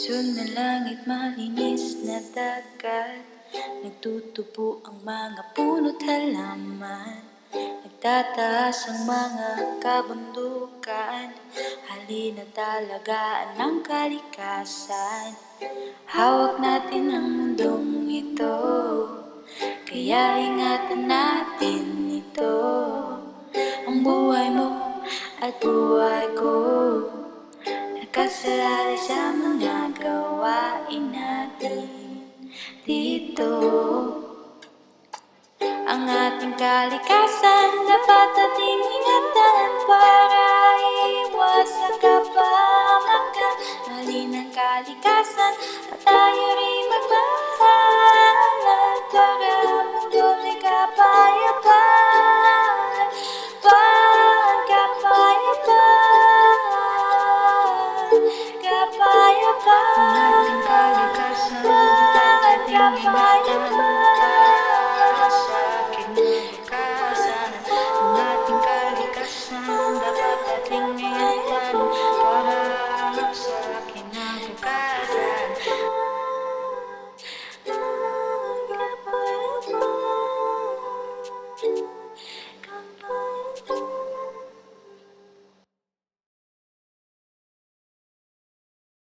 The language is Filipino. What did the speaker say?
Lusog na langit, malinis na dagat, nagtutubo ang mga puno't halaman, nagtataas ang mga kabundukan. Halina't alagaan ang kalikasan. Hawak natin ang mundong ito, kaya ingatan natin ito. Ang buhay mo at buhay ko, nakasalalay sa mga gawain natin dito. Ang ating kalikasan dapat ating ingatan para iwas sa kapahamakan. Mahalin ang kalikasan at tayo rin magbago.